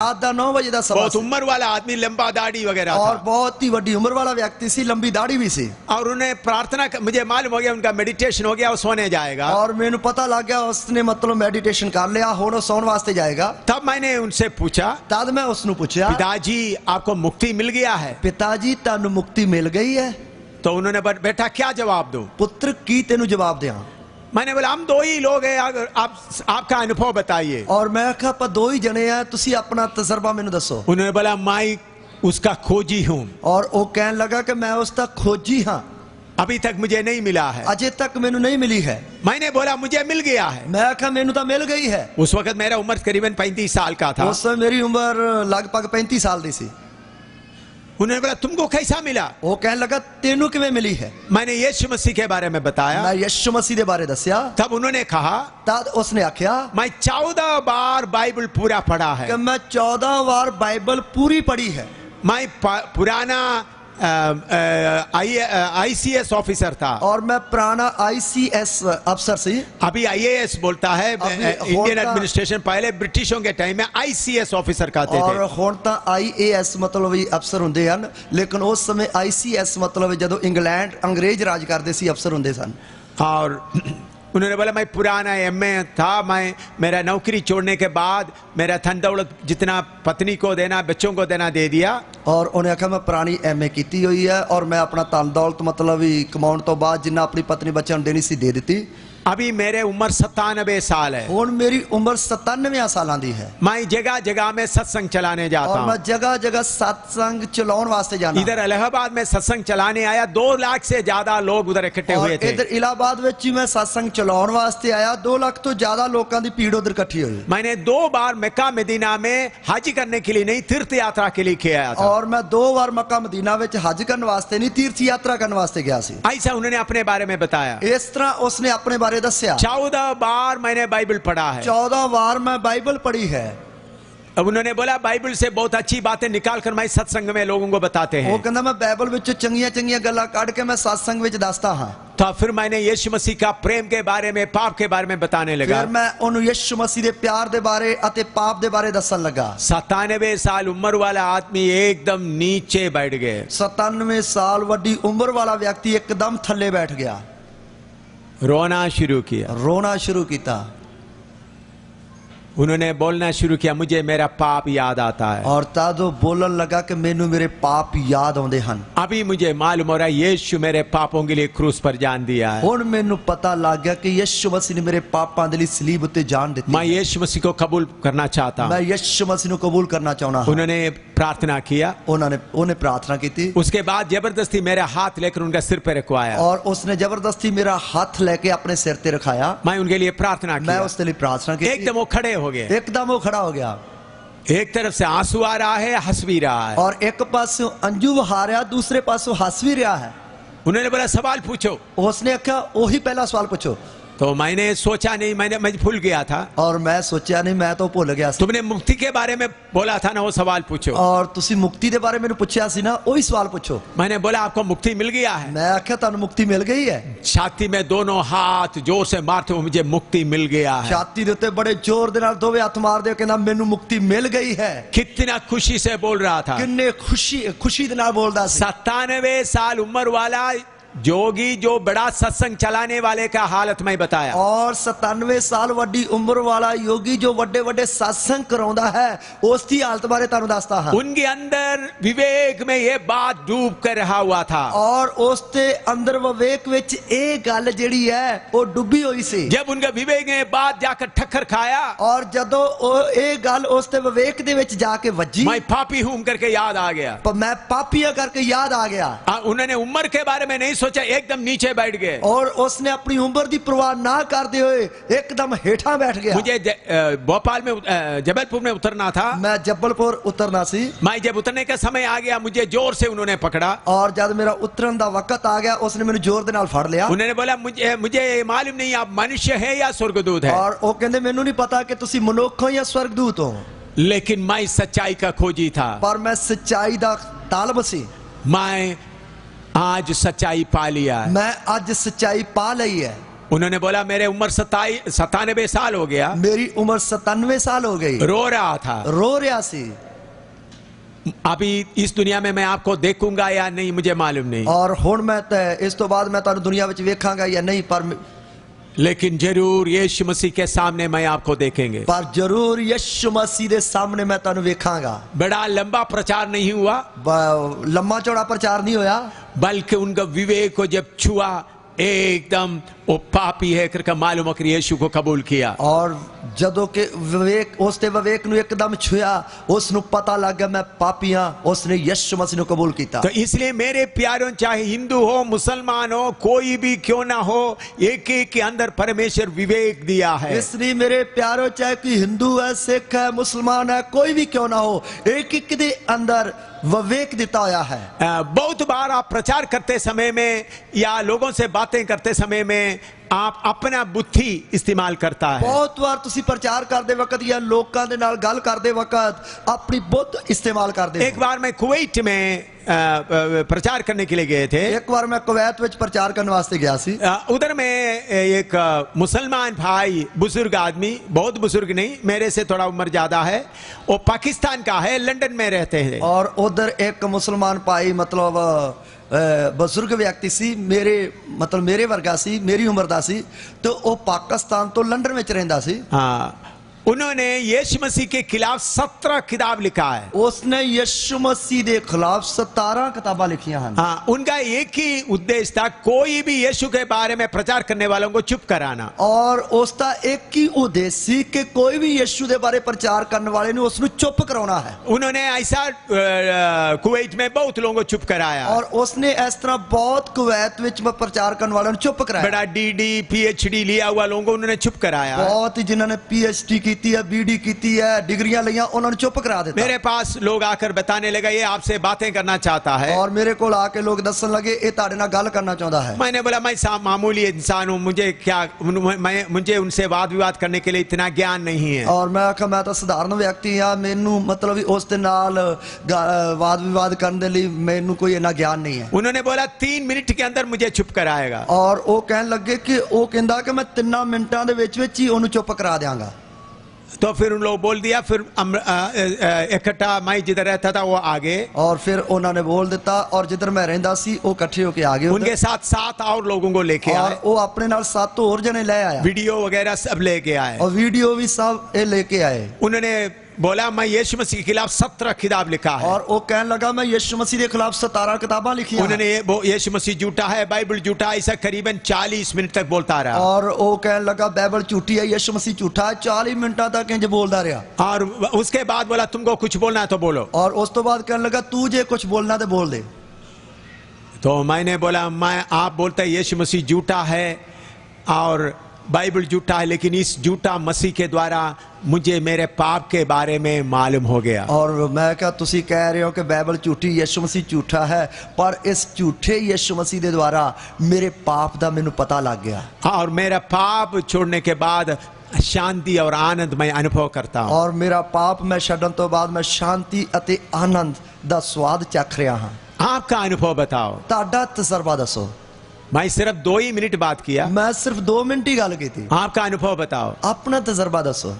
रात दा 9 बजे दा सवा बहुत उम्र वाला आदमी, लंबा दाढ़ी वगैरह और था। बहुत ही बड़ी उम्र वाला व्यक्ति सी, लंबी दाढ़ी भी सी। और उन्हें प्रार्थना मुझे मालूम हो गया उनका मेडिटेशन हो गया, वो सोने जाएगा। और मैंने पता लग गया उसने मतलब मेडिटेशन कर लिया, हुण सौन वास्ते जाएगा। तब मैंने उनसे पूछा, तद मैं उसनु पूछा, पिताजी आपको मुक्ति मिल गया है? पिताजी तानू मुक्ति मिल गई है? तो उन्होंने बेटा क्या जवाब दूं? पुत्र की तेनू जवाब दिया? मैंने बोला हम दो ही लोग हैं, अगर आपका अनुभव बताइए। और मैं कहा पर दो ही जने हैं, तुसी अपना तजर्बा मैनू दसो। उन्होंने बोला मैं उसका खोजी हूं। और वो कहने लगा कि मैं उसका खोजी हाँ, अभी तक मुझे नहीं मिला है। अजय तक मैनू नहीं मिली है। मैंने बोला मुझे मिल गया है। मैं कहा मैनू तो मिल गई है। उस वक्त मेरा उम्र करीबन 35 साल का था। उस समय मेरी उम्र लगभग 35 साल की सी। उन्होंने बोला तुमको कैसा मिला? वो कहने लगा तेनू किवें मिली है? मैंने यीशु मसीह के बारे में बताया। मैं यीशु मसीह के बारे दसिया। तब उन्होंने कहा, तब उसने आख्या मैं 14 बार बाइबल पूरा पढ़ा है। कि मैं 14 बार बाइबल पूरी पढ़ी है। मैं पुराना ICS ऑफिसर था। और मैं पुराना ICS अफसर सी। अभी IAS बोलता है, इंडियन एडमिनिस्ट्रेशन, पहले ब्रिटिशों के टाइम में ICS ऑफिसर कहते थे। और हुण तां IAS मतलब भी अफसर हुंदे हन, लेकिन उस समय ICS मतलब जदों इंग्लैंड अंग्रेज राज करदे सी अफसर हुंदे सन। और उन्होंने बोला मैं पुराना MA था, मैं मेरा नौकरी छोड़ने के बाद मेरा धन दौलत जितना पत्नी को देना बच्चों को देना दे दिया। और उन्हें आखा मैं पुरानी MA की हुई है और मैं अपना धन दौलत मतलब भी कमाने तो बाद जिन्ना अपनी पत्नी बच्चों देनी सी दे दी। अभी मेरे उम्र 97 साल है। और मेरी उम्र 97 साल दी है। मैं जगह जगह में सत्संग चलाने जाता हूं। और मैं जगह जगह सत्संग चलाने वास्ते जाना। इधर इलाहाबाद में सत्संग चलाने आया, 2 लाख से ज्यादा लोग उधर इकट्ठे हुए थे। इधर इलाहाबाद में मैं सत्संग चलाने वास्ते आया, 2 लाख तो ज्यादा लोगों की भीड़ उधर इकट्ठी हुई। मैंने 2 बार मक्का मदीना में हज करने के लिए नहीं, तीर्थ यात्रा के लिए किया था। और मैं 2 बार मक्का मदीना में हज करने वास्ते नहीं, तीर्थ यात्रा करने वास्ते गया सी। ऐसा उन्होंने अपने बारे में बताया। इस तरह उसने अपने बारे दस्या। 14 बार मैंने बाइबल पढ़ा है। 14 बार मैं बाइबल पढ़ी है। अब उन्होंने बोला बाइबल से बहुत अच्छी बातें निकाल कर मैं सत्संग में लोगों को बताते हैं। वो कहता मैं बाइबल विच चंगियां चंगियां गल्लां काट के मैं सत्संग विच दसदा हां। तो फिर मैंने यीशु मसीह का प्रेम के बारे में, पाप के बारे में बताने लगा। फिर मैं उन्हें यीशु मसीह के प्यार के बारे अते पाप के बारे दसन लगा। 97 साल उम्र वाला आदमी एकदम नीचे बैठ गए। 97 साल वड्डी उम्र वाला व्यक्ति एकदम थल्ले बैठ गया, रोना शुरू किया। रोना शुरू किया। उन्होंने बोलना शुरू किया, मुझे मेरा पाप याद आता है। और तब वो बोलन लगा कि मैनू मेरे पाप याद आउंदे हन। अभी मुझे मालूम हो रहा है यीशु मेरे पापों के लिए क्रूस पर जान दिया है। हुण मैनू पता लग गया कि यीशु मसीह ने मेरे पापां दे लई सलीब उत्ते जान दित्ती। मैं यीशु मसीह को कबूल करना चाहता हूं। मैं यीशु मसीह को कबूल करना चाहना हूं। उन्होंने प्रार्थना किया। उन्हें प्रार्थना की थी। उसके बाद जबरदस्ती मेरा हाथ लेकर उनका सिर पे रखवाया। और उसने जबरदस्ती मेरा हाथ लेके अपने सिर पे रखाया। मैं उनके लिए प्रार्थना किया। मैं उसके लिए प्रार्थना की। एकदम वो खड़े हो गए। एकदम वो खड़ा हो गया। एक तरफ से आंसू आ रहा है, हंस भी रहा है। और एक पास अंजू बहा रहा, दूसरे पास हंस भी रहा है। उन्होंने बोला सवाल पूछो। उसने कहा वही पहला सवाल पूछो। तो मैंने सोचा नहीं, मैं भूल गया था। और मैं सोचा नहीं, मैं तो भूल गया। तुमने मुक्ति के बारे में बोला था ना, वो सवाल पूछो। और तुसी मुक्ति के बारे में पूछा सी ना, वही सवाल पूछो। मैंने बोला आपको मुक्ति मिल गया है? मैं आख्या तुहानू मुक्ति मिल गई है। छाती में दोनों हाथ जोर से मारते हुए मुझे मुक्ति मिल गया है। छाती दे उत्ते बड़े जोर दे नाल दोवे हाथ मार दे कहना मैनू मुक्ति मिल गई है। कितना खुशी से बोल रहा था। किन्ने खुशी दे नाल बोलदा सी। 97 साल उम्र वाला जोगी, जो बड़ा सत्संग चलाने वाले का हालत मैं बताया। और 97 साल वड्डी उम्र वाला योगी जो बड़े बड़े सत्संग कराउंदा है, उसकी हालत बारे तानू दसदा हां। उनके अंदर विवेक में ये बात डूब कर रहा हुआ था। और उसके अंदर विवेक विच ए गल जेड़ी है वो डूबी हुई सी। जब उनके विवेक में बात जाकर ठक्कर खाया, और जदों ए गल उसके विवेक दे विच जाके वजी, मैं पापी हूं करके याद आ गया। पर मैं पापिया करके याद आ गया। उन्होंने उम्र के बारे में नहीं सोचा, एकदम नीचे बैठ गए। और उसने अपनी उम्र की परवाह ना करते हुए एकदम हेठा बैठ गया। मुझे भोपाल में जबलपुर में उतरना था। मैं जबलपुर उतरना सी। मैं जब उतरने का समय आ गया, मुझे जोर से उन्होंने पकड़ा। और जब मेरा उतरन का वक्त आ गया, उसने मेरे जोर दे नाल फड़ लिया। उन्होंने बोला मुझे मालूम नहीं आप मनुष्य है या स्वर्गदूत है। और वो कहंदे मैनू नहीं पता कि तुसी मनुख हो या स्वर्गदूत हो। लेकिन मैं सच्चाई का खोजी था। पर मैं सच्चाई दा तालब सी। मैं आज सच्चाई पा लिया है। मैं आज सच्चाई पा ली है। उन्होंने बोला मेरे उम्र 97 साल हो गया, मेरी उम्र 97 साल हो गई, रो रहा था, रो रहा सी, अभी इस दुनिया में मैं आपको देखूंगा या नहीं मुझे मालूम नहीं, और हुण मैं इस तो बाद मैं तुहानू दुनिया विच वेखांगा या नहीं, पर लेकिन जरूर यीशु मसीह के सामने मैं आपको देखेंगे, पर जरूर यीशु मसीह दे सामने मैं तुहानू वेखांगा। बड़ा लंबा प्रचार नहीं हुआ, लंबा चौड़ा प्रचार नहीं होया, बल्कि उनका विवेक को जब छुआ एकदम वो पापी है करके मालूम हो कि यीशु को कबूल किया, और जदों के विवेक उसते विवेक नु एकदम छुया, उसनु पता लग गया मैं पापी हां, उसने यीशु मसीह नु कबूल किया। तो इसलिए मेरे प्यारों, चाहे हिंदू हो मुसलमान हो कोई भी क्यों ना हो, एक एक के अंदर परमेश्वर विवेक दिया है। इसलिए मेरे प्यारों, चाहे कोई हिंदू है, सिख है, मुसलमान है, कोई भी क्यों ना हो, एक एक के अंदर विवेक दिता होया है। बहुत बार आप प्रचार करते समय में या लोगों से बातें करते समय में आप अपना बुद्धि इस्तेमाल करता है। बहुत बार तुसी प्रचार करते वक्त या लोकां दे नाल गल करते वक्त अपनी बुद्ध इस्तेमाल करते। एक बार मैं कुवैत में प्रचार करने के लिए गए थे। एक बार मैं कुवैत विच प्रचार करने वास्ते गया सी। उधर में एक मुसलमान भाई, बुजुर्ग आदमी, बहुत बुजुर्ग नहीं, मेरे से थोड़ा उम्र ज्यादा है, वो पाकिस्तान का है, लंदन में रहते हैं। और उधर एक मुसलमान भाई मतलब बुजुर्ग व्यक्ति सी, मेरे वर्गा सी, मेरी उम्र दा सी, तो वो पाकिस्तान तो लंदन में रहिंदा सी। हाँ, उन्होंने यीशु मसीह के खिलाफ 17 किताब लिखा है। उसने यीशु मसीह के खिलाफ 17 किताबां लिखियां हैं। हाँ, उनका एक ही उद्देश्य था, कोई भी यीशु के बारे में प्रचार करने वालों को चुप कराना। और उसका एक ही उद्देश्य कि कोई भी यीशु के बारे प्रचार करने वाले ने उसको चुप कराना है। उन्होंने ऐसा कुवैत में बहुत लोगों को चुप कराया, और उसने इस तरह बहुत कुवैत विच में प्रचार करने वालों ने चुप कराया। बड़ा DD PhD लिया हुआ लोगों को उन्होंने चुप कराया। बहुत ही जिन्होंने PhD की है, BD की है, डिग्रियां लिया, उन्होंने चुप करा देता। मेरे पास लोग आकर बताने लगा ये आपसे बातें करना चाहता है, और मेरे को आके लोग दसन लगे ये ताड़े नाल गल करना चाहता है। मैंने बोला मैं मामूली इंसान हूं, मुझे उनसे वाद विवाद करने के लिए इतना ज्ञान नहीं है। और मैं आखा मैं तो साधारण व्यक्ति हां, मैनू मतलब उस दे नाल वाद विवाद करने दे लई मैनू कोई इतना ज्ञान नहीं है। उन्होंने बोला 3 मिनट के अंदर मुझे चुप कराएगा। और वो कहने लगे कि वो कहंदा कि मैं 3 मिनटां दे विच विच ही उन्हें चुप करा देंगा। तो फिर उन लोग बोल दिया, फिर इकट्ठा मैं जिधर रहता था वो आगे, और फिर उन्होंने बोल दिता, और जिधर मैं रहंदा सी वो इकट्ठे होके आ गए। उनके साथ 7 और लोगों को लेके आए, और वो अपने नाल 7 और जने ले आया, वीडियो वगैरह सब लेके आए, और वीडियो भी सब ये लेके आए। उन्होंने बोला मैं यीशु मसीह के खिलाफ 17 किताब लिखा है। और वो कहने लगा मैं यीशु मसीह के खिलाफ 17 किताबां लिखी हैं। उन्होंने यीशु मसीह झूठा है, बाइबल झूठा है, ऐसा करीबन 40 मिनट तक बोलता रहा। और वो कहने लगा बाइबल झूठी है, यीशु मसीह झूठा है, 40 मिनटा तक इंज बोलता रहा। और उसके बाद बोला तुमको कुछ बोलना है तो बोलो। और उस तो बाद कहने लगा तू जे कुछ बोलना तो बोल दे। तो मैंने बोला आप बोलते हैं यीशु मसीह झूठा है और बाइबल झूठा है, लेकिन इस झूठा मसीह के द्वारा मुझे मेरे पाप के बारे में मालूम हो गया। और मैं क्या तुसी कह रहे हो कि बाइबल झूठी, यीशु मसीह झूठा है, पर इस झूठे यीशु मसीह के द्वारा मेरे पाप का मैनू पता लग गया। और मेरा पाप छोड़ने के बाद शांति और आनंद मैं अनुभव करता हूं। और मेरा पाप मैं छड्डन तो बाद मैं शांति अते आनंद दा स्वाद चख रहा हां। आपका अनुभव बताओ, ताड़ा तजर्बा दसो। मैं सिर्फ 2 ही मिनट बात किया, मैं सिर्फ 2 मिनट ही गल की थी। आपका अनुभव बताओ, अपना तजर्बा दसो।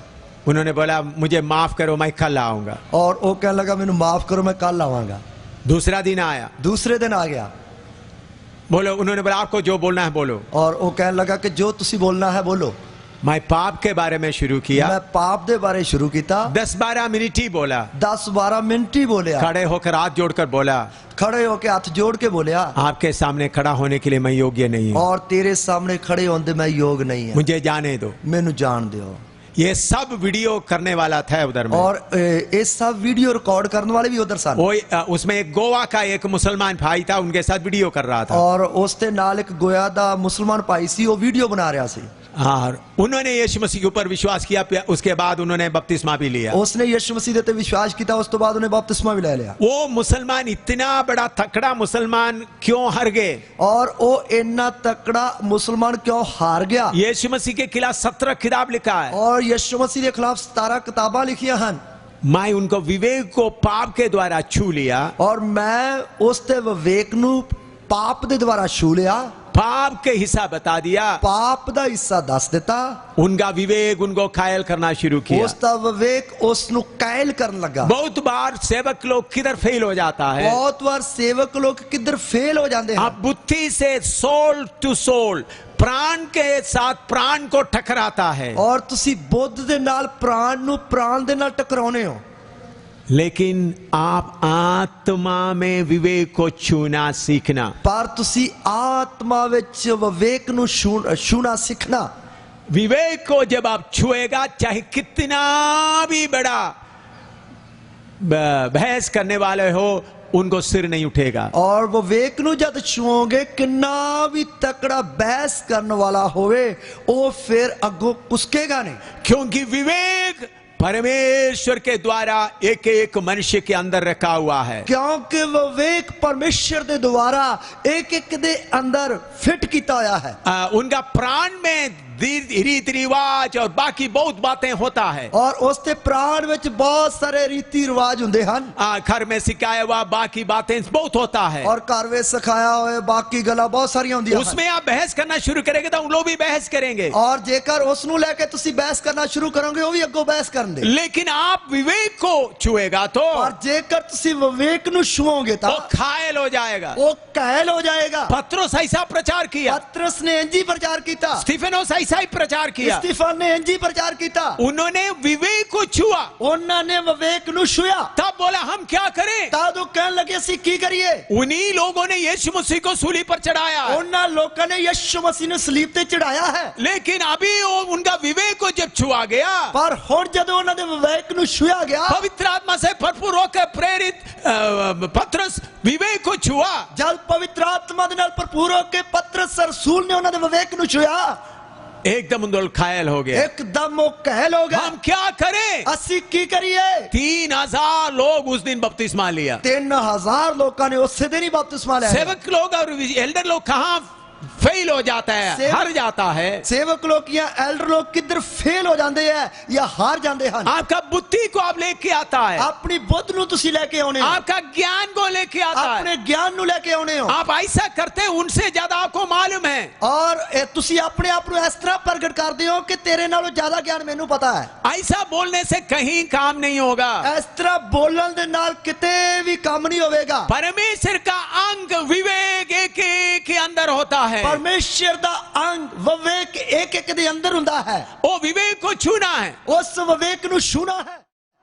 उन्होंने बोला मुझे माफ करो मैं कल आऊंगा। और वो कहने लगा मैनू माफ करो मैं कल आवांगा। दूसरा दिन आया, दूसरे दिन आ गया। बोलो, उन्होंने बोला आपको जो बोलना है बोलो। और वो कहने लगा कि जो तुसी बोलना है बोलो। मैं पाप के बारे में शुरू किया, मैं पाप दे बारे शुरू किया। 10-12 मिनट ही बोला, 10-12 मिनट ही बोलिया। खड़े होकर हाथ जोड़कर बोला, खड़े होकर हाथ जोड़ के बोलिया, आपके सामने खड़ा होने के लिए मैं योग्य नहीं हूं। और तेरे सामने खड़े होने मैं योग नहीं है, मुझे जाने दो, मैनू जान दो। ये सब वीडियो करने वाला था उधर में। और ये सब वीडियो रिकॉर्ड करने वाले भी उधर सन। वो उसमें एक गोवा का एक मुसलमान भाई था, उनके साथ वीडियो कर रहा था। और उसके नाल एक गोया दा मुसलमान भाई सी, वो वीडियो बना रहा सी। और उन्होंने यीशु मसीह के ऊपर विश्वास किया, उसके बाद उन्होंने बपतिस्मा भी लिया। उसने यीशु मसीह ते विश्वास किया, उस तो बाद उन्हें बपतिस्मा भी ले लिया। वो मुसलमान इतना बड़ा तकड़ा मुसलमान क्यों हार गए? और वो इतना तकड़ा मुसलमान क्यों हार गया? यीशु मसीह के खिलाफ 17 किताब लिखा है, और यीशु मसीह के खिलाफ 17 किताबां लिखियां हैं। मैं उनको विवेक को पाप के द्वारा छू लिया, और मैं उसते विवेक नू पाप दे द्वारा छू लिया। पाप के हिस्सा बता दिया, पाप ਦਾ ਹਿੱਸਾ ਦੱਸ ਦਿੱਤਾ, उनका विवेक उनको कायल करना शुरू किया। ਉਸ ਦਾ ਵਿਵੇਕ ਉਸ ਨੂੰ ਕਾਇਲ ਕਰਨ ਲੱਗਾ। बहुत बार सेवक लोग किधर फेल हो जाता है, ਬਹੁਤ ਵਾਰ ਸੇਵਕ ਲੋਕ ਕਿੱਧਰ ਫੇਲ ਹੋ ਜਾਂਦੇ ਹਨ। आप बुद्धि से सोल टू सोल, प्राण के साथ प्राण को टकराता है, ਔਰ ਤੁਸੀਂ ਬੁੱਧ ਦੇ ਨਾਲ ਪ੍ਰਾਣ ਨੂੰ ਪ੍ਰਾਣ ਦੇ ਨਾਲ ਟਕਰਾਉਨੇ ਹੋ। लेकिन आप आत्मा में विवेक को छूना सीखना। ਪਰ ਤੁਸੀਂ ਆਤਮਾ ਵਿੱਚ ਵਿਵੇਕ ਨੂੰ ਛੂਣਾ ਸਿੱਖਣਾ। विवेक को जब आप छुएगा, चाहे कितना भी बड़ा बहस करने वाले हो, उनको सिर नहीं उठेगा। ਔਰ ਵਿਵੇਕ ਨੂੰ ਜਦ ਛੂਓਗੇ, ਕਿੰਨਾ ਵੀ ਤਕੜਾ ਬਹਿਸ ਕਰਨ ਵਾਲਾ ਹੋਵੇ, ਉਹ ਫਿਰ ਅੱਗੋਂ ਕੁਸਕੇਗਾ ਨਹੀਂ। क्योंकि विवेक परमेश्वर के द्वारा एक एक मनुष्य के अंदर रखा हुआ है। ਕਿਉਂਕਿ ਵਿਵੇਕ ਪਰਮੇਸ਼ਰ ਦੇ ਦੁਆਰਾ ਇੱਕ ਇੱਕ ਦੇ ਅੰਦਰ ਫਿੱਟ ਕੀਤਾ ਹੋਇਆ ਹੈ। उनका प्राण में रीति रिवाज और बाकी बहुत बातें होता है, और उसके प्राण ਵਿੱਚ बहुत सारे रीति रिवाज ਹੁੰਦੇ ਹਨ। घर में सिखाया हुआ बाकी बातें बहुत होता है, और घर ਵਿੱਚ ਸਿਖਾਇਆ ਹੋਏ ਬਾਕੀ ਗੱਲਾਂ ਬਹੁਤ ਸਾਰੀਆਂ ਹੁੰਦੀਆਂ ਹਨ। उसमें आप बहस करना शुरू करेंगे तो उन लोग भी बहस करेंगे, और जेकर ਉਸ ਨੂੰ ਲੈ ਕੇ ਤੁਸੀਂ ਬਹਿਸ ਕਰਨਾ ਸ਼ੁਰੂ ਕਰੋਗੇ, ਉਹ ਵੀ ਅੱਗੋਂ ਬਹਿਸ ਕਰਨਗੇ। लेकिन आप विवेक को छुएगा तो और जेकर ਤੁਸੀਂ ਵਿਵੇਕ ਨੂੰ ਛੂਓਗੇ ਤਾਂ वो घायल हो जाएगा। ਉਹ ਕਾਇਲ ਹੋ ਜਾਏਗਾ। पत्रोस ऐसा प्रचार किया, पतरस ने इंजी प्रचार किया, स्टीफेनोस ऐसा ही प्रचार किया, स्टीफन ने इंजी प्रचार किया। उन्होंने विवेक को छुआ, उन्होंने विवेक नु छुआ। तब बोला हम क्या करें। तब वो कहने लगे ਅਸੀਂ ਕੀ ਕਰੀਏ। उन्हीं लोगों ने यीशु मसीह को सूली पर चढ़ाया, ਉਹਨਾਂ ਲੋਕਾਂ ਨੇ ਯਿਸੂ ਮਸੀਹ ਨੂੰ ਸਲੀਬ ਤੇ ਚੜਾਇਆ ਹੈ। लेकिन अभी वो उनका विवेक को जब छुआ गया, पर ਹੁਣ ਜਦੋਂ ਉਹਨਾਂ ਦੇ ਵਿਵੇਕ ਨੂੰ ਛੁਆ ਗਿਆ, पवित्र आत्मा से भरपूर होकर प्रेरित पतरस विवेक को छुआ, जब पवित्र आत्मा ਦੇ ਨਾਲ ਭਰਪੂਰ ਹੋ ਕੇ ਪਤਰਸ रसूल ने ਉਹਨਾਂ ਦੇ ਵਿਵੇਕ ਨੂੰ ਛੁਆ, एकदम उन लोग घायल हो गए। एकदम वो कहल हो गया। हम क्या करें। ਅਸੀਂ ਕੀ ਕਰੀਏ। 3000 लोग उस दिन बपतिस्मा लिया। 3000 ਲੋਕਾਂ ਨੇ ਉਸੇ ਦਿਨ ਹੀ ਬਪਤਿਸਮਾ ਲਿਆ। सेवक लोग और एल्डर लोग कहाँ फेल हो जाता है, हार जाता है। सेवक लोग या एल्डर लोग किधर फेल हो जाते हैं या हार जाते हैं। आपका बुद्धि को आप लेके आता है, अपनी बुद्ध नु तुसी लेके आउने हो, आपका ज्ञान को लेके आता है, अपने ज्ञान नु लेके आउने हो। आप ऐसा करते हैं, उनसे ज्यादा आपको मालूम है, और तुसी अपने आप को इस तरह प्रकट करते हो कि तेरे नालों ज्यादा ज्ञान मैनू पता है। ऐसा बोलने से कहीं काम नहीं होगा। इस तरह बोलने दे नाल किते भी काम नहीं होगा। परमेश्वर का अंग विवेक एक एक के अंदर होता है। परमेश्वर दा अंग विवेक एक एक दे अंदर हुंदा है। वो विवेक को छूना है, उस विवेक नु छूना है।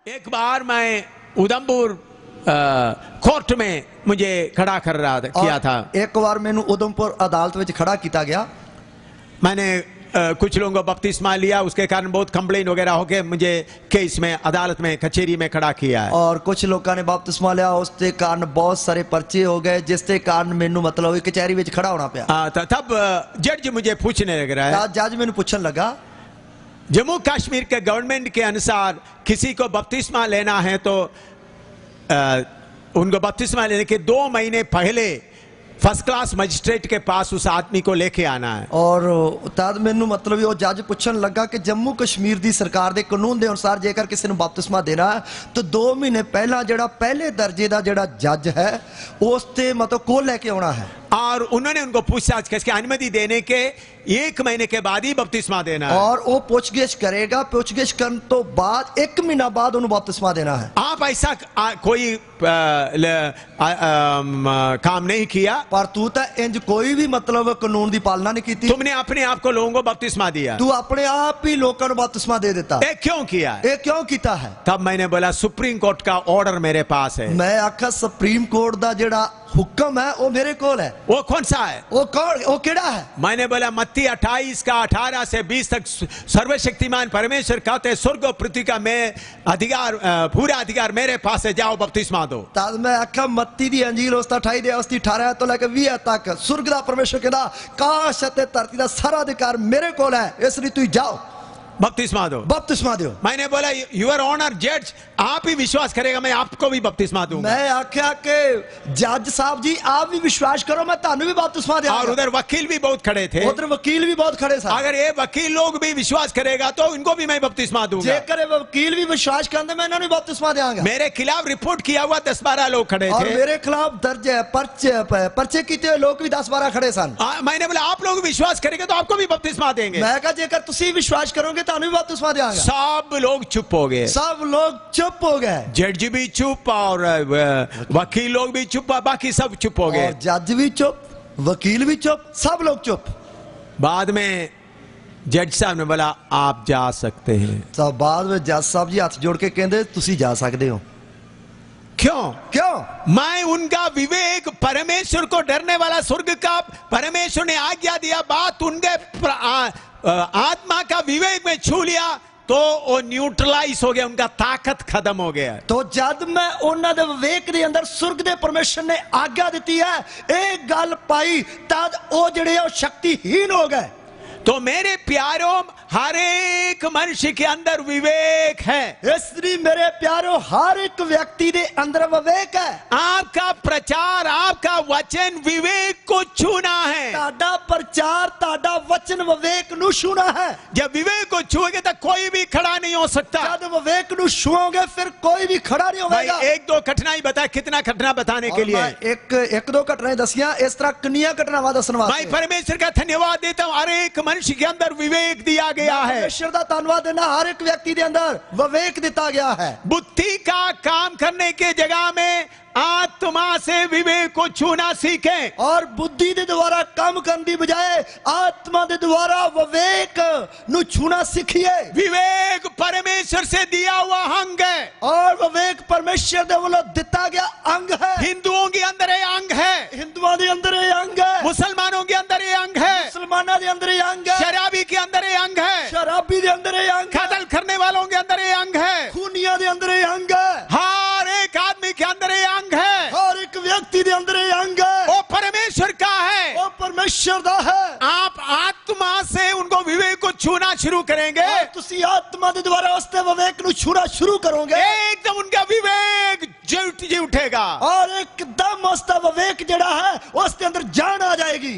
एक बार मैं उधमपुर कोर्ट में मुझे खड़ा कर रहा था, किया था। एक बार मैनू उधमपुर अदालत में खड़ा किया गया। मैंने कुछ लोगों को बपतिस्मा लिया, उसके कारण बहुत कंप्लेन वगैरह होके मुझे केस में अदालत में कचहरी में खड़ा किया है। और कुछ लोगों ने बपतिस्मा लिया, उसके कारण बहुत सारे पर्चे हो गए, जिसके कारण मैनू मतलब कचहरी में खड़ा होना पाया। तब जज मुझे पूछने लग रहा है, जज मैनू पूछने लगा, जम्मू कश्मीर के गवर्नमेंट के अनुसार किसी को बपतिस्मा लेना है तो उनको बपतिस्मा लेने के 2 महीने पहले फर्स्ट क्लास मजिस्ट्रेट के पास उस आदमी को लेके आना है। और तद मैनू मतलब वो जज पूछन लगा कि जम्मू कश्मीर दी सरकार दे कानून दे अनुसार जेकर किसी ने बपतिस्मा देना है तो 2 महीने पहला जेड़ा पहले दर्जे दा जेड़ा जज है उस ते मतलब को लेके आना है। और उन्होंने उनको पूछताछ करके अनुमति देने के 1 महीने के बाद ही बपतिस्मा देना है। और वो पूछगिछ करेगा, पूछगिछ करने तो बाद 1 महीना बाद उन्हें बपतिस्मा देना है। आप ऐसा कोई काम नहीं किया, पर तू तो इंज कोई भी मतलब कानून की पालना नहीं की। तुमने अपने आप को लोगों को बपतिस्मा दिया, तू अपने आप ही लोगों को बपतिस्मा दे देता। ये क्यों किया? ये क्यों किया है? तब मैंने बोला सुप्रीम कोर्ट का ऑर्डर मेरे पास है। मैं आखा सुप्रीम कोर्ट का जेड़ा हुक्म है वो मेरे कोल है। वो कौन सा है? वो कौन, वो केड़ा है? मैंने बोला मत्ती 28 का 18 से 20 तक सर्वशक्तिमान परमेश्वर कहते हैं स्वर्ग और पृथ्वी का मैं अधिकार, पूरा अधिकार मेरे पास है, जाओ बपतिस्मा दो। तब मैं आखा मत्ती दी अंजील उस 28 दे उस 18 तो लेकर 20 तक स्वर्ग दा परमेश्वर कहदा काश ते धरती दा सारा अधिकार मेरे कोल है, इसलिए तू जाओ। बपतिस्मा दो। बपतिस्मा दो। मैंने बोला यूर ऑनर जज, आप ही विश्वास करेगा, मैं आपको भी बपतिस्मा दूंगा। मैं आख्या कि जज साहब जी आप भी विश्वास करो, मैं तानू भी बपतिस्मा दूंगा। और उधर वकील भी बहुत खड़े थे, उधर वकील भी बहुत खड़े थे। अगर ये वकील लोग भी विश्वास करेगा तो इनको भी मैं बपतिस्मा दूंगा। जेकर वकील भी विश्वास करते मैं इन्हों भी बपतिस्मा दूंगा। मेरे खिलाफ रिपोर्ट किया हुआ 10-12 लोग खड़े और थे, मेरे खिलाफ दर्ज पर्चे किए हुए लोग भी 10-12 खड़े सन। मैंने बोला आप लोग विश्वास करेंगे तो आपको भी बपतिस्मा देंगे। मैं कहा जेकर तुसी विश्वास करोगे तानू भी बपतिस्मा दूंगा। सब लोग चुप हो गए, सब लोग चुप हो गए, जज भी चुप और वकील लोग भी चुप, बाकी सब चुप हो गए। और जज भी चुप, वकील भी चुप, सब लोग चुप। बाद में जज साहब ने बोला आप जा सकते हैं। तो बाद में जज साहब जी हाथ जोड़ के कहते तुसी जा सकते हो। क्यों? क्यों? मैं उनका विवेक, परमेश्वर को डरने वाला स्वर्ग का परमेश्वर ने आज्ञा दिया, बात उनके आत्मा का विवेक में छू लिया तो वो न्यूट्रलाइज हो गया, उनका ताकत खत्म हो गया। तो जद मैं उन्होंने विवेक के अंदर सुर्ग दे परमेश्वर ने आज्ञा दी है, एक गल पाई तद वो जड़े शक्तिहीन हो गए। तो मेरे प्यारों, हर एक मनुष्य के अंदर विवेक है। इसलिए मेरे प्यारों हर एक व्यक्ति के अंदर विवेक है। आपका प्रचार, आपका वचन विवेक को छूना है। ताड़ा प्रचार, ताड़ा वचन विवेक नु छूना है। जब विवेक को छुएंगे तो कोई भी खड़ा नहीं हो सकता। जब विवेक नु छुओगे फिर कोई भी खड़ा नहीं होगा। एक दो घटना ही बता, कितना घटना बताने के लिए? एक दो घटनाएं दसिया, इस तरह कितनी घटनावां दसन वास्ते मैं परमेश्वर का धन्यवाद देता हूं, हर एक मनुष्य के अंदर विवेक दिया गया है। परमेश्वर का धन्यवाद देना, हर एक व्यक्ति के अंदर विवेक दिता गया है। बुद्धि का काम करने के जगह में आत्मा से विवेक को छूना सीखें, और बुद्धि के द्वारा काम करने की बजाय आत्मा के द्वारा विवेक नु छूना सीखिए। विवेक परमेश्वर से दिया हुआ अंग है, और विवेक परमेश्वर के वालों दिता गया अंग है। हिंदुओं के अंदर ये अंग है, हिंदुओं के अंदर ये अंग है, मुसलमानों के अंदर ये अंग है, मुसलमानों के अंदर ये अंग है, शराबी के अंदर ये अंग है, शराबी के अंदर ये अंग है, कत्ल करने वालों के अंदर ये अंग है, खूनिया के अंदर ये अंग है, हर एक आदमी के अंदर ये अंग है, हर एक व्यक्ति के अंदर ये अंग है। वो परमेश्वर का है, वो परमेश्वर दा है। आप आत्मा से उनको विवेक को छूना शुरू करेंगे, तुसी आत्मा के द्वारा उसते विवेक नु छूना शुरू करोगे, एकदम उनका विवेक जी उठेगा, और एकदम उसका विवेक जड़ा है उसके अंदर जान आ जाएगी।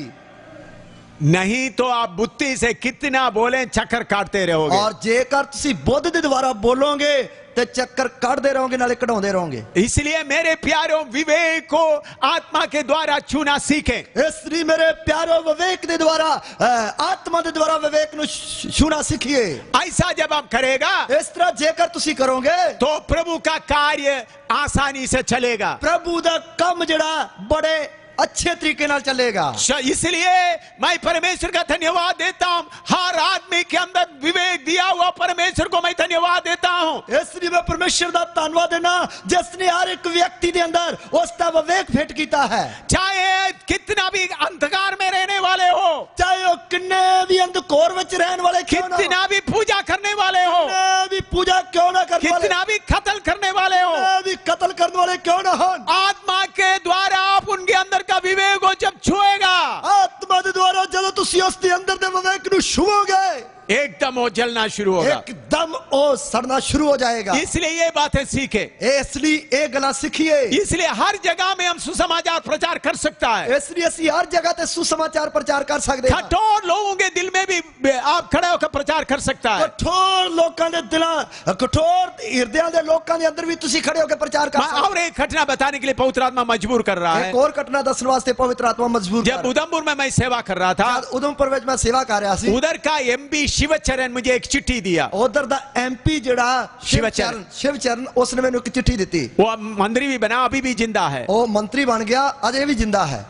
नहीं तो आप बुद्धि से कितना बोले चक्कर काटते रहोगे। और जेकर तुसी बुद्ध के द्वारा बोलोगे तो चक्कर काटते रहोगे, नाले कढ़ाते रहोगे। इसलिए मेरे प्यारों, विवेक को आत्मा के द्वारा छूना सीखें। इसलिए मेरे प्यारों विवेक के द्वारा, आत्मा के द्वारा विवेक नु छूना सीखिए। ऐसा जब आप करेगा, इस तरह जेकर तुसी करोगे तो प्रभु का कार्य आसानी से चलेगा, प्रभु दा काम जड़ा बड़े अच्छे तरीके नाल चलेगा। इसलिए मैं परमेश्वर का धन्यवाद देता हूं, हर आदमी के अंदर विवेक दिया हुआ परमेश्वर को मैं धन्यवाद देता हूं। इसलिए मैं परमेश्वर का धन्यवाद देना जिसने हर एक व्यक्ति के अंदर उसका विवेक भेंट किया है। चाहे कितना भी अंधकार में रहने वाले हो, चाहे वो किन्ने भी अंधकार में रहने वाले क्यों ना, कितना भी पूजा करने वाले हो, भी पूजा क्यों ना करने वाले, कितना भी कत्ल करने वाले हो, भी कत्ल करने वाले क्यों ना हो, आत्मा के द्वारा आप उनके अंदर का विवेक को जब छुएगा, आत्मा के द्वारा जब तुसी उसके अंदर दे विवेक नु छुओगे, एकदम वो जलना शुरू होगा, एकदम वो सड़ना शुरू हो जाएगा। इसलिए ये बातें सीखे, इसलिए एक गला सीखिए। इसलिए हर जगह में हम सुसमाचार प्रचार कर सकता है। इसलिए असि हर जगह ते सुसमाचार प्रचार कर सकते हैं। कठोर लोगों के दिल में भी आप खड़े होकर प्रचार कर सकता है। कठोर लोगों के दिल, कठोर हृदय के लोगों के अंदर भी तुसी खड़े होकर प्रचार कर सकते हैं। और एक घटना बताने के लिए पवित्र आत्मा मजबूर कर रहा है। एक और घटना दसने वास्ते पवित्र आत्मा मजबूर। जब उधमपुर में मैं सेवा कर रहा था, उधमपुर में मैं सेवा कर रहा सी, उधर का एमपी शिवचरण मुझे एक चिट्ठी दिया। उधर दा एमपी जड़ा शिवचरण उसने मैंने एक चिट्ठी दी। वो मंत्री भी बना, अभी भी जिंदा है। वो मंत्री बन गया, अजय भी जिंदा है।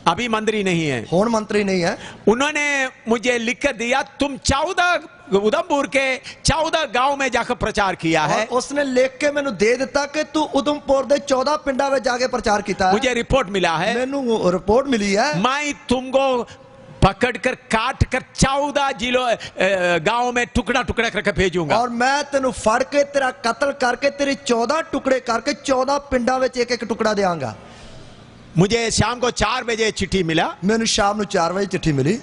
अभी मंत्री नहीं है, कौन मंत्री नहीं है। उन्होंने मुझे लिखकर दिया, तुम 14 उधमपुर के 14 गांव में जाकर प्रचार किया है। उसने लिख के मैंने दे दिता कि तू उधमपुर दे 14 पिंडा में जाके प्रचार किया है। मुझे रिपोर्ट मिला है, मैंने रिपोर्ट मिली है। मैं तुमको पकड़कर काट कर 14 जिलों गांव में टुकड़ा टुकड़ा करके भेजूंगा, और मैं तेन फड़ के तेरा कत्ल करके तेरे 14 टुकड़े करके 14 पिंडा में एक एक टुकड़ा देंगा। मुझे शाम को 4 बजे चिट्ठी मिला। मैंने शाम को 4 बजे चिट्ठी मिली।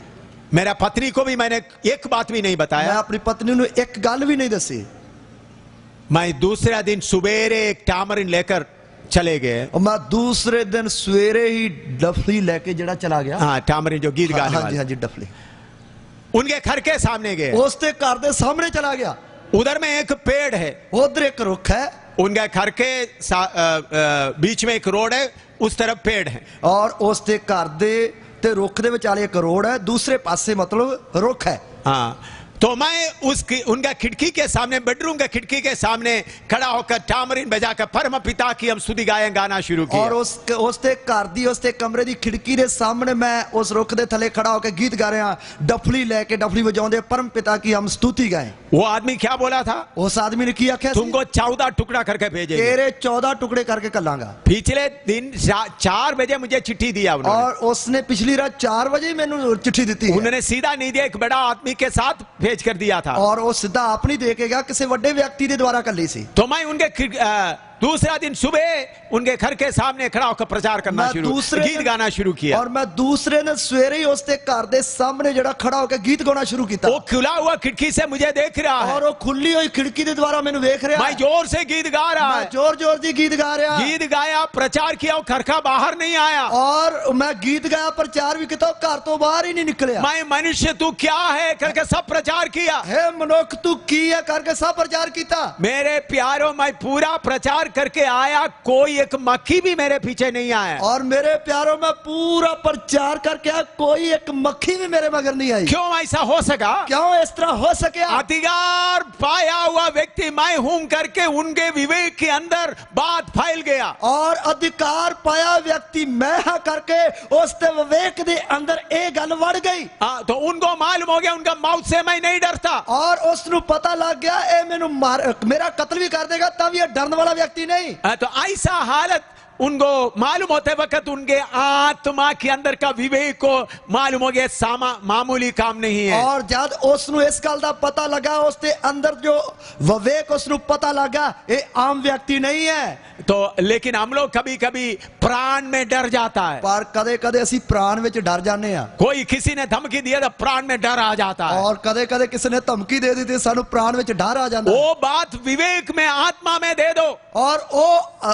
मेरा पत्नी को भी मैंने एक बात भी नहीं मैं बताया। अपनी पत्नी ਨੂੰ ਇੱਕ ਗੱਲ ਵੀ नहीं दसी। मैं दूसरा दिन सुबेरे एक टामरिन लेकर चले गए। और मैं दूसरे दिन सवेरे ही डफली लेके जड़ा चला गया। हाँ, टामरिन जो गीत गाने हाँ जी, वाले, हाँ जी, डफली। उनके घर के सामने गए। उसके घर के सामने चला गया। उधर में एक पेड़ है, उधर एक रुख है, उनके घर के बीच में एक रोड है, उस तरफ पेड़ है। और उसके घर दे ते रुख दे विचाले एक रोड है, दूसरे पासे मतलब रुख है। हाँ, तो मैं उसकी उनका खिड़की के सामने, बेडरूम के खिड़की के सामने खड़ा होकर टामरिन बजाकर परम पिता की हम स्तुति गायन गाना शुरू किया। और उसके घर दी उसके कमरे दी खिड़की दे सामने मैं उस रुख दे थले खड़ा होकर गीत गा रहा, डफली लेके डफली बजाਉਂਦੇ परम पिता की हम स्तुति गाएं। वो आदमी क्या बोला था? उस आदमी ने किया क्या? तुमको 14 टुकड़ा करके भेजेंगे। तेरे 14 टुकड़े करके कलांगा। पिछले दिन 4 बजे मुझे चिट्ठी दिया उन्होंने। और उसने पिछली रात 4 बजे मैंने चिट्ठी दी थी। उन्होंने सीधा नहीं दिया, एक बड़ा आदमी के साथ भेज कर दिया था। और वो सीधा अपनी देखेगा किसी बड़े व्यक्ति के द्वारा कर ली सी। तो मैं उनके दूसरा दिन सुबह उनके घर के सामने खड़ा होकर प्रचार करना शुरू, गीत गाना शुरू किया। और मैं दूसरे दिन सवेरे ही उसके घर के सामने जड़ा खड़ा होकर गीत गाना शुरू किया। वो खुला हुआ खिड़की से मुझे देख रहा है, और वो खुली हुई खिड़की के द्वारा मैंने देख रहा है। मैं जोर से गीत गा रहा है, जोर जोर से गीत गा रहा, गीत गाया, प्रचार किया, वो घर का बाहर नहीं आया। और मैं गीत गाया, प्रचार भी किया, घर तो बाहर ही नहीं निकले। मैं मनुष्य तू क्या है करके सब प्रचार किया। हे मनुष्य तू की है करके सब प्रचार किया। मेरे प्यारों, मैं पूरा प्रचार करके आया, कोई एक मक्खी भी मेरे पीछे नहीं आया। और मेरे प्यारों में पूरा प्रचार करके कोई एक मक्खी भी मेरे मगर नहीं आई। क्यों ऐसा हो सका? क्यों इस तरह हो सके? अधिकार पाया हुआ व्यक्ति मैं हूं करके उनके विवेक के अंदर बात फैल गया। और अधिकार पाया व्यक्ति मैं हाँ करके उसके विवेक के अंदर एक गल बढ़ गई। तो उनको मालूम हो गया, उनका मौत से मैं नहीं डरता। और उसनु पता लग गया ए मैनू मेरा कत्ल भी कर देगा तब ये डरने वाला व्यक्ति नहीं। तो ऐसा हालत उनको मालूम होते वक्त उनके आत्मा के अंदर का विवेक को मालूम हो गया मामूली काम नहीं है। और जब उसनु इस गल दा पता लगा, उसके अंदर जो विवेक उसनु पता लगा ये आम व्यक्ति नहीं है। तो लेकिन हम लोग कभी कभी प्राण में डर जाता है। पर कदे कदे असी प्राण में डर जाने हैं। कोई किसी ने धमकी दिया तो प्राण में डर आ जाता है। और कदे कदे किसी ने धमकी दे दी थी सानू प्राण में डर आ जाता है। वो बात विवेक में, आत्मा में दे दो। और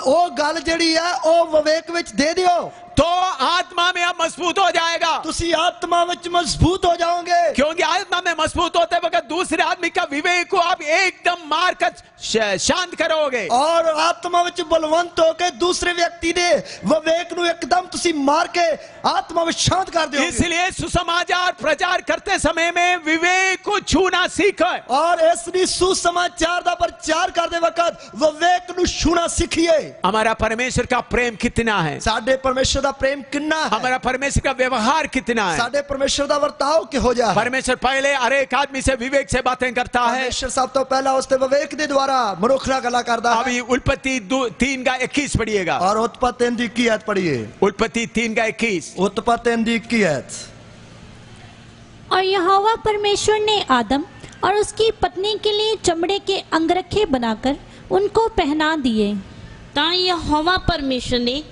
ओ गल जड़ी है ओ विवेक विच दे दियो तो आत्मा में आप मजबूत हो जाएगा। तुसी आत्मा विच मजबूत हो जाओगे। क्योंकि आत्मा में मजबूत होते वक्त दूसरे आदमी का विवेक को आप एकदम मारकर शांत करोगे। और आत्मा विच बलवंत होके दूसरे व्यक्ति ने विवेक नु एकदम तुसी मार के आत्मा में शांत कर दोगे। इसलिए सुसमाचार प्रचार करते समय में विवेक को छूना सीखो। और इसलिए सुसमाचार दा प्रचार करते वक्त विवेक नु छूना सीखिए। हमारा परमेश्वर का प्रेम कितना है, साडे परमेश्वर दा प्रेम कितना है, हमारा परमेश्वर का व्यवहार कितना है, साडे परमेश्वर दा वर्ताव किहो जा। परमेश्वर पहले हर एक आदमी से विवेक से बातें करता है। परमेश्वर सब तो पहला उसके विवेक दे द्वारा मनुखला गला करदा है। अभी उत्पत्ति 3:21 पढ़िएगा। और उत्पत्ति 3 की आयत पढ़िए। उत्पत्ति 3:21। उत्पत्ति 3 की आयत। और यहोवा परमेश्वर ने आदम और उसकी पत्नी के लिए चमड़े के अंगरखे बनाकर उनको पहना दिए। ਤਾਂ ਯਹੋਵਾ ਪਰਮੇਸ਼ਰ ਨੇ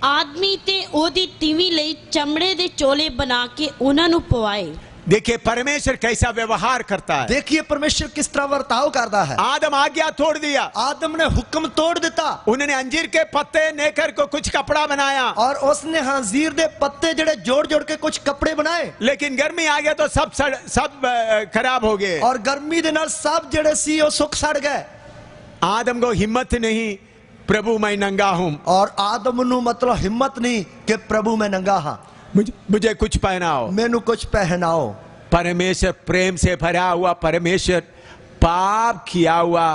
ਆਦਮੀ ਤੇ ਉਹਦੀ ਤੀਵੀਂ ਲਈ ਚਮੜੇ ਦੇ ਚੋਲੇ ਬਣਾ ਕੇ ਉਹਨਾਂ ਨੂੰ ਪਵਾਏ। देखिए परमेश्वर कैसा व्यवहार करता है। देखिए परमेश्वर किस तरह वर्ताव करता है। आदम आज्ञा तोड़ दिया, आदम ने हुक्म तोड़ देता। उन्होंने अंजीर के पत्ते लेकर को कुछ कपड़ा बनाया। और उसने अंजीर दे पत्ते जड़े जोड़ जोड़ के कुछ कपड़े बनाए। लेकिन गर्मी आ गया तो सब खराब हो गए। और गर्मी दे नाल सब जड़े सी वो सुख सड़ गए। आदम को हिम्मत नहीं, प्रभु मैं नंगा हूं। और आदम नु मतलब हिम्मत नहीं कि प्रभु मैं नंगा हाँ, मुझे कुछ पहनाओ, मैनू कुछ पहनाओ। परमेश्वर प्रेम से भरा हुआ परमेश्वर पाप किया हुआ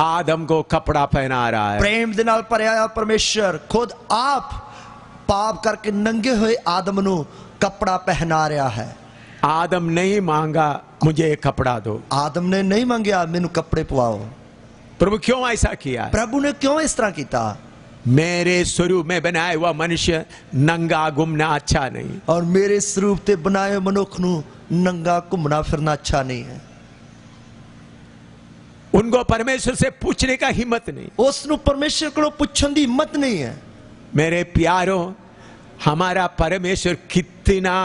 आदम को कपड़ा पहना रहा है। प्रेम दे नाल भरिया हुआ परमेश्वर खुद आप पाप करके नंगे हुए आदम नु कपड़ा पहना रहा है। आदम नहीं मांगा मुझे एक कपड़ा दो, आदम ने नहीं मांगया मैनू कपड़े पवाओ। प्रभु क्यों ऐसा किया? प्रभु ने क्यों इस तरह किया? मेरे स्वरूप में बनाया हुआ मनुष्य नंगा घूमना अच्छा नहीं। और मेरे स्वरूप ते बनाए मनुख नु नंगा घूमना फिरना अच्छा नहीं है। उनको परमेश्वर से पूछने का हिम्मत नहीं, उसनु परमेश्वर को पूछने की हिम्मत नहीं है। मेरे प्यारों, हमारा परमेश्वर कितना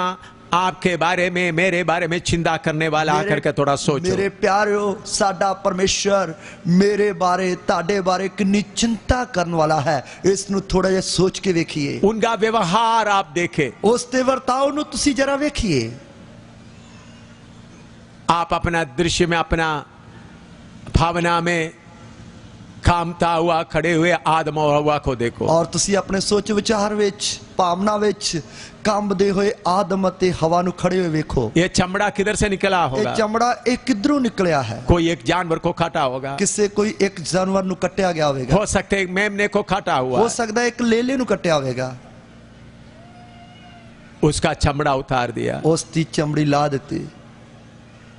आपके बारे में, मेरे बारे में चिंता करने वाला आकर के थोड़ा सोचो। मेरे प्यारियो, साडा परमेश्वर मेरे बारे, ताडे बारे कितनी चिंता करने वाला है, इसनु थोड़ा जिहा सोच के वेखिए। उनका व्यवहार आप देखे, उसते वर्ताव नु तुसी जरा वेखिए। आप अपना दृश्य में, अपना भावना में कामता हुआ खड़े हुए आदम और हवा को देखो, और तुसी अपने सोच विचार विच, भावना विच कंबदे हुए आदम अते हवा नु खड़े हुए वेखो। ये चमड़ा किधर से निकला ये होगा? चमड़ा एक किधरों निकलिया है? कोई एक जानवर को काटा होगा, किसे कोई एक जानवर नु कट्टिया गया होगा, हो सकता है एक मेमने को काटा हुआ, हो सकता है एक लेले नु कट्टिया होगा। उसका चमड़ा उतार दिया, उसकी चमड़ी ला देती।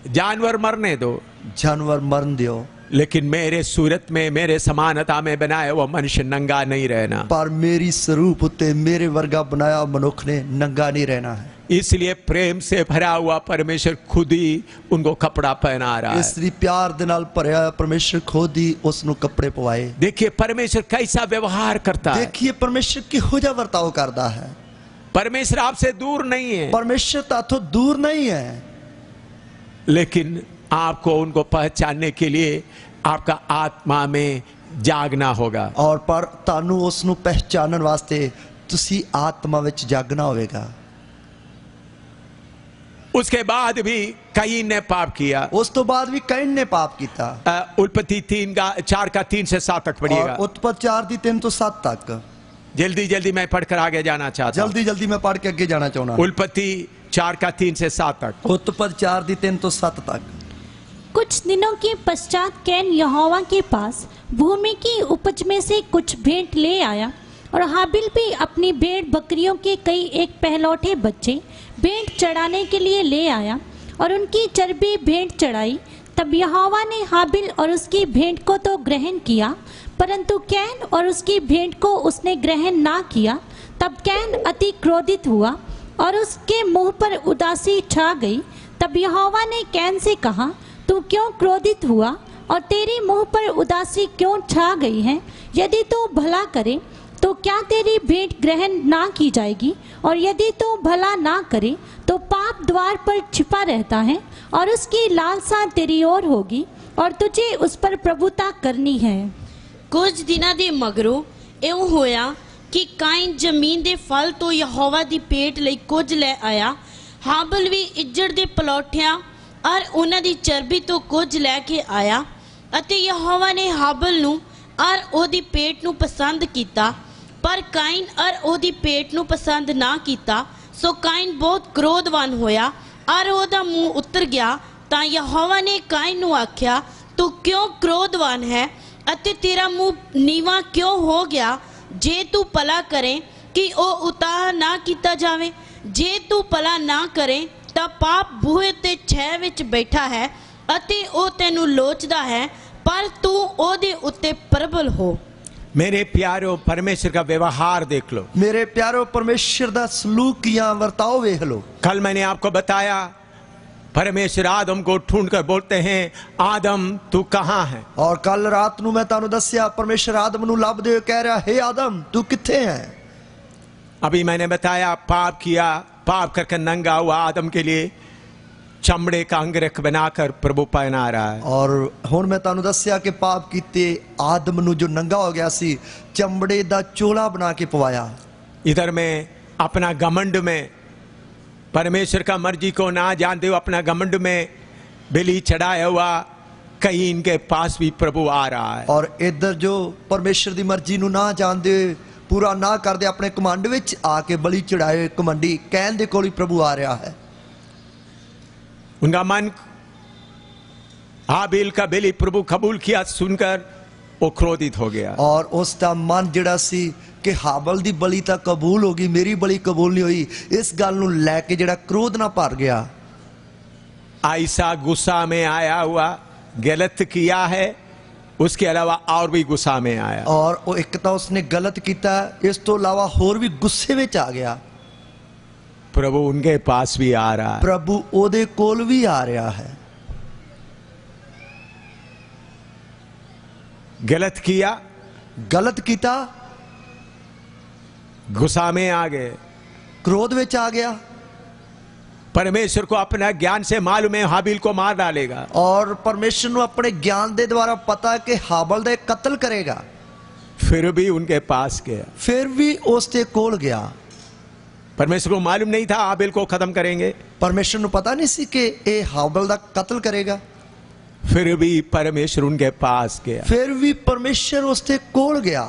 जानवर मरने दो, जानवर मरन दियो, लेकिन मेरे सूरत में, मेरे समानता में बनाया वो मनुष्य नंगा नहीं रहना। पर मेरी स्वरूप उते मेरे वर्गा बनाया मनुख ने नंगा नहीं रहना है। इसलिए प्रेम से भरा हुआ परमेश्वर खुद ही उनको कपड़ा पहना रहा है। इसलिए प्यार दे नाल भरिया परमेश्वर खुद ही उसनु कपड़े पवाए। देखिए परमेश्वर कैसा व्यवहार करता है। देखिए परमेश्वर किहो जिहा वर्ताव करता है। परमेश्वर आपसे दूर नहीं है, परमेश्वर ताथों दूर नहीं है, लेकिन आपको उनको पहचानने के लिए आपका आत्मा में जागना होगा। और पर तानू उसनु पहचानन वास्ते तुसी आत्मा विच जागना होवेगा। उसके बाद भी कईन ने पाप किया, उस तो बाद भी कैन ने पाप किया। उत्पत्ति 4 का 3 से 7 तक पढ़िएगा। और उत्पत्ति 4 दी 3 तो 7 तक। जल्दी जल्दी मैं पढ़कर आगे जाना चाहता हूं। जल्दी जल्दी मैं पढ़ के आगे जाना चाहूंगा। उत्पत्ति 4 का 3 से 7 तक। उत्पत्ति 4 दी 3 तो 7 तक। कुछ दिनों के पश्चात कैन यहोवा के पास भूमि की उपज में से कुछ भेंट ले आया, और हाबिल भी अपनी भेड़ बकरियों के कई एक पहलौठे बच्चे भेंट चढ़ाने के लिए ले आया, और उनकी चर्बी भेंट चढ़ाई। तब यहोवा ने हाबिल और उसकी भेंट को तो ग्रहण किया, परंतु कैन और उसकी भेंट को उसने ग्रहण ना किया। तब कैन अति क्रोधित हुआ और उसके मुंह पर उदासी छा गई। तब यहोवा ने कैन से कहा, तू क्यों क्रोधित हुआ और तेरी मुंह पर उदासी क्यों छा गई है? यदि तू भला करे तो क्या तेरी भेंट ग्रहण ना की जाएगी, और यदि तू भला ना करे तो पाप द्वार पर छिपा रहता है, और उसकी लालसा तेरी ओर होगी, और तुझे उस पर प्रभुता करनी है। कुछ दिनों के मगरों इउं होया कि काइन जमीन के फल तो यहोवा दी पेट लई कुछ लै आया। हाबिल भी इज्जड़ दे पलौठियां और उन्हां दी चर्बी तो कुछ लैके आया, अते यहोवा ने हाबिल नूं और ओदी पेट नूं पसंद कीता, पर काइन और ओदी पेट नूं पसंद ना कीता। सो काइन बहुत क्रोधवान होया और ओदा मुंह उतर गया। तां यहोवा ने काइन नूं आख्या, तू क्यों क्रोधवान है अते तेरा मुंह नीवा क्यों हो गया? जे तू भला करे कि ओ उताह ना कीता जावे, जे तू भला ना करे तां पाप बूहे ते छह विच बैठा है अते ओ तैनू लोचदा है, पर तू ओदे उत्ते प्रबल हो। मेरे प्यारो परमेश्वर का व्यवहार देख लो। मेरे प्यारो परमेश्वर दा सलूक या वर्ताव वेख लो। कल मैंने आपको बताया परमेश्वर आदम को ढूंढ कर बोलते हैं, आदम तू कहाँ है? और कल रात नू मैं तानू दस्या परमेश्वर आदम नू लभदे होए कह रहा, हे आदम तू किथे है? अभी मैंने बताया पाप किया, पाप करके नंगा हुआ आदम के लिए चमड़े का अंगरख बनाकर प्रभु पहना रहा है। और हुण मैं तानू दस्या कि पाप कीते आदम नू जो नंगा हो गया सी चमड़े दा चोला बना के पवाया। इधर में अपना घमंड में परमेश्वर का मर्जी को ना जानते हुए अपना घमंड में बलि चढ़ाया हुआ कहीं इनके पास भी प्रभु आ रहा है। और इधर जो परमेश्वर दी मर्जी नू ना जानदे पूरा ना करदे अपने कमांड विच आके बलि चढ़ाए कमंडी कैन दे कोल ही प्रभु आ रहा है। उनका मन हाबिल का बलि प्रभु कबूल किया सुनकर वो क्रोधित हो गया। और उसका मन जिहड़ा सी कि हाबिल दी बलि तां कबूल होगी, मेरी बलि कबूल नहीं हुई, इस गल नूं लैके जिहड़ा क्रोध ना भर गया। ऐसा गुस्सा में आया हुआ गलत किया है, उसके अलावा और भी गुस्सा में आया। और वो एक तो उसने गलत किया, इस तो अलावा होर भी गुस्से विच आ गया। प्रभु उनके पास भी आ रहा है, प्रभु ओदे कोल भी आ रहा है। गलत किया, गलत किया, गुस्सा में आ गए, क्रोध विच आ गया। परमेश्वर को अपना ज्ञान से मालूम है हाबिल को मार डालेगा, और परमेश्वर ਨੂੰ ਆਪਣੇ ਗਿਆਨ ਦੇ ਦੁਆਰਾ ਪਤਾ ਕਿ ਹਾਬਲ ਦਾ ਕਤਲ ਕਰੇਗਾ। फिर भी उनके पास गया। ਫਿਰ ਵੀ ਉਸ ਦੇ ਕੋਲ ਗਿਆ। परमेश्वर को मालूम नहीं था हाबिल को खत्म करेंगे, ਪਰਮੇਸ਼ਰ ਨੂੰ ਪਤਾ ਨਹੀਂ ਸੀ ਕਿ ਇਹ ਹਾਬਲ ਦਾ ਕਤਲ ਕਰੇਗਾ। फिर भी परमेश्वर उनके पास गया। ਫਿਰ ਵੀ ਪਰਮੇਸ਼ਰ ਉਸ ਦੇ ਕੋਲ ਗਿਆ।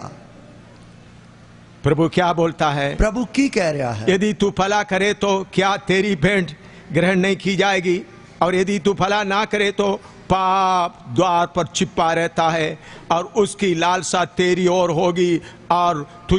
प्रभु क्या बोलता है? प्रभु की कह रहा है? यदि तू फला करे तो क्या तेरी भेंट ग्रहण नहीं की जाएगी, और यदि तू फला ना करे तो पाप द्वार पर छिपा रहता है और उसकी लालसा तेरी ओर होगी और तुझ